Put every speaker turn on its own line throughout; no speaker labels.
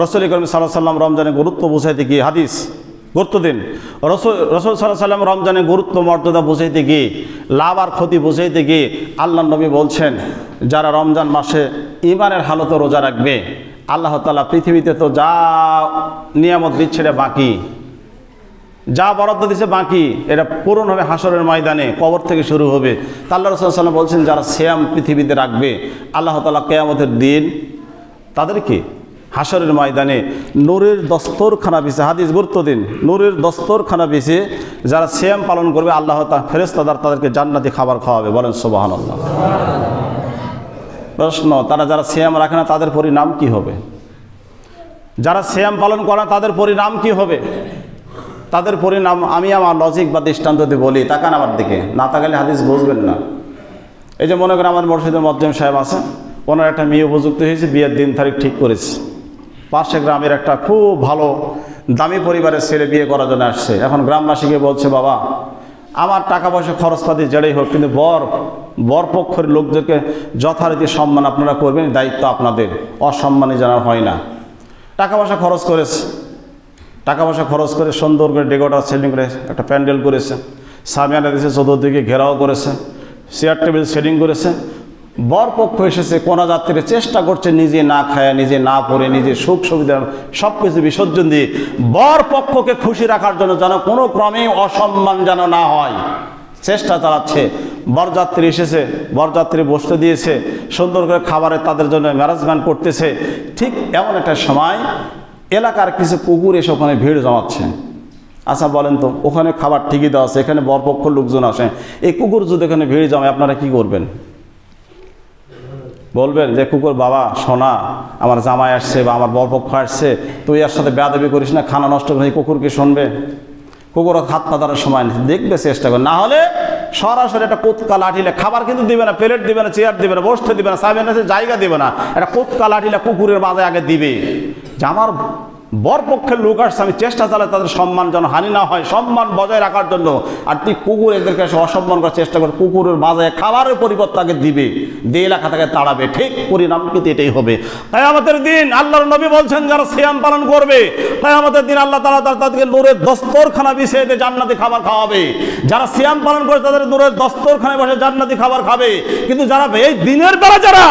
রাসূল করিম সাল্লাল্লাহু আলাইহি ওয়াসাল্লাম রমজানের গুরুত্ব বুঝাইতে গিয়ে হাদিস গুরুত্ব দিন। রাসূল সাল্লাল্লাহু আলাইহি ওয়াসাল্লাম রমজানের গুরুত্ব মর্যাদা বুঝাইতে গিয়ে, লাভ আর ক্ষতি বুঝাইতে গিয়ে আল্লাহর নবী বলছেন, যারা রমজান মাসে ঈমানের হালতে রোজা রাখবে, আল্লাহ তাআলা পৃথিবীতে তো যা নিয়ামত দিচ্ছে এটা বাকি, যা বরাদ্দ দিচ্ছে বাকি, এটা পূরণ হবে হাসরের ময়দানে, কবর থেকে শুরু হবে। তা আল্লাহ রাসূল সাল্লাল্লাহু আলাইহি ওয়াসাল্লাম বলছেন, যারা সিয়াম পৃথিবীতে রাখবে, আল্লাহ তাআলা কিয়ামতের দিন তাদেরকে হাসরের ময়দানে নূরের দস্তরখানা বিছে, হাদিস গুরুত্ব দিন, নূরের দস্তরখানা বিছে যারা সিয়াম পালন করবে, আল্লাহ তাআলা ফেরেশতাদের তাদেরকে জান্নাতি খাবার খাওয়াবে। বলেন সুবহানাল্লাহ। প্রশ্ন, তারা যারা সিয়াম রাখে না তাদের পরিণাম কি হবে? যারা সিয়াম পালন করে না তাদের পরিণাম কি হবে? তাদের পরিণাম আমি আমার লজিক বা দৃষ্টান্ত দিয়ে বলি, তাকান আমার দিকে, না তাকালে হাদিস বুঝবেন না। এই যে মনে করেন আমার মুর্শিদুল মুআজ্জম সাহেব আছে, ওনার একটা মেয়ে উপযুক্ত হয়েছে, বিয়ের দিন তারিখ ঠিক করেছে। পাশে গ্রামের একটা খুব ভালো দামি পরিবারের ছেলে বিয়ে করার জন্য আসছে। এখন গ্রামবাসীকে বলছে, বাবা আমার টাকা পয়সা খরচপাতি যেটাই হোক, কিন্তু বরপক্ষের লোকদেরকে যথারীতি সম্মান আপনারা করবেন, দায়িত্ব আপনাদের, অসম্মানী যেন হয় না। টাকা পয়সা খরচ করেছে, টাকা পয়সা খরচ করে সুন্দর করে ডেকোরেটর সেটিং করে একটা প্যান্ডেল করেছে, সামিয়ানা দিয়েছে, চতুর্দিকে ঘেরাও করেছে, চেয়ার টেবিল সেটিং করেছে। বরপক্ষ এসেছে, কোনা যাত্রীর চেষ্টা করছে নিজে না খায়, নিজে না পড়ে, নিজে সুখ সুবিধা সব কিছু বিসর্জন দিয়ে বরপক্ষকে খুশি রাখার জন্য যেন কোনো ক্রমেই অসম্মান যেন না হয়, চেষ্টা চালাচ্ছে। বরযাত্রী এসেছে, বরযাত্রী বসতে দিয়েছে, সুন্দর করে খাবারে তাদের জন্য ম্যানেজমেন্ট করতেছে। ঠিক এমন একটা সময় এলাকার কিছু কুকুর এসে ওখানে ভিড় জমাচ্ছে। আচ্ছা বলেন তো, ওখানে খাবার ঠিকই দেওয়া আছে, এখানে বরপক্ষ লোকজন আসে, এই কুকুর যদি এখানে ভিড় জমায় আপনারা কি করবেন? বলবেন যে, কুকুর বাবা শোনা, আমার জামাই আসছে বা আমার বরপক্ষ আসছে, তুই এর সাথে বেয়াদবি করিস না, খানা নষ্ট করে, কুকুর কি শুনবে? কুকুর হাত পাতার সময় দেখবে, চেষ্টা করে, না হলে সরাসরি একটা কোতকা লাঠিলে, খাবার কিন্তু দিবে না, প্লেট দিবে না, চেয়ার দিবে না, বসতে দিবে না, সাহেবের কাছে জায়গা দিবে না, একটা কোতকা লাঠিলে কুকুরের মাঝে আগে দিবে যে আমার বরপক্ষের লোক আসছে, আমি চেষ্টা চালাই তাদের সম্মান যেন হানি না হয়, সম্মান বজায় রাখার জন্য। আর তুই কুকুর এদেরকে অসম্মান করার চেষ্টা করে কুকুরের মাঝে খাবারের পরিবর্তে আগে দিবে, দিয়ে এলাকা থেকে তাড়াবে। ঠিক পরিণাম কিন্তু এটাই হবে। কিয়ামতের দিন আল্লাহর নবী বলছেন, যারা সিয়াম পালন করবে, কিয়ামতের দিন আল্লাহ তাআলা তাদেরকে নূরের দস্তরখানা বিছিয়ে দিয়ে জান্নাতি খাবার খাওয়াবে। যারা সিয়াম পালন করে তাদের নূরের দস্তরখানায় বসে জান্নাতি খাবার খাবে। কিন্তু যারা এই দিনের বেলা যারা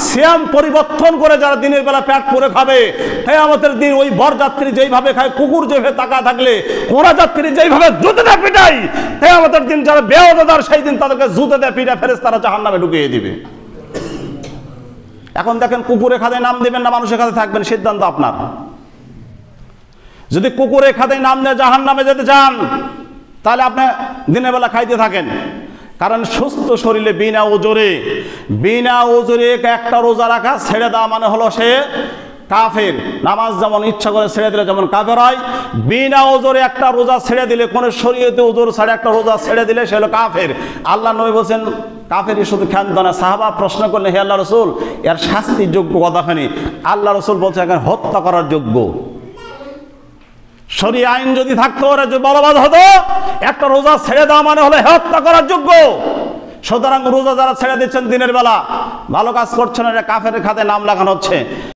সিয়াম পরিবর্তন করে যারা দিনের বেলা পেট পুরে খাবে, কিয়ামতের দিন ওই যাত্রী যেইভাবে খায়, কুকুর যেভাবে তাকা থাকলে, কোরা যাত্রী যেইভাবে জুতে দেয় পিটাই, কিয়ামতের দিন যারা বেওয়াদার সেই দিন তাদেরকে জুতে দেয় পিটা ফেরেশতারা জাহান্নামে ঢুকিয়ে দিবে। এখন দেখেন, কুকুরে খাদে নাম দিবেন না মানুষের খাদে থাকবেন, সিদ্ধান্ত আপনার। যদি কুকুরে খাদে নাম দিয়ে জাহান্নামে যেতে চান, তাহলে আপনি দিনের বেলা খাইতে থাকেন। কারণ সুস্থ শরীরে বিনা ওজরে একটা রোজা রাখা ছেড়ে দেওয়া মানে হলো সে কাফের। নামাজ যেমন ইচ্ছা করে ছেড়ে দিলে যেমন কাফের হয়, বিনা ওজরে একটা রোজা ছেড়ে দিলে, কোন শরীয়তে ওজর ছাড়া একটা রোজা ছেড়ে দিলে সে হলো কাফের। আল্লাহ নবী বলছেন, কাফেরই শুধু ক্ষান্ত না। সাহাবা প্রশ্ন করলেন, হে আল্লাহ রসুল, এর শাস্তির যোগ্য কতখানি? আল্লাহ রসুল বলছে, এখানে হত্যা করার যোগ্য। শরীয়ত আইন যদি থাকতো, ওরা যে বলবাদ হতো, একটা রোজা ছেড়ে দেওয়া মানে হলে হত্যা করার যোগ্য। সুতরাং রোজা যারা ছেড়ে দিচ্ছেন দিনের বেলা, ভালো কাজ করছেন, এটা কাফের খাতে নাম লাগানো হচ্ছে।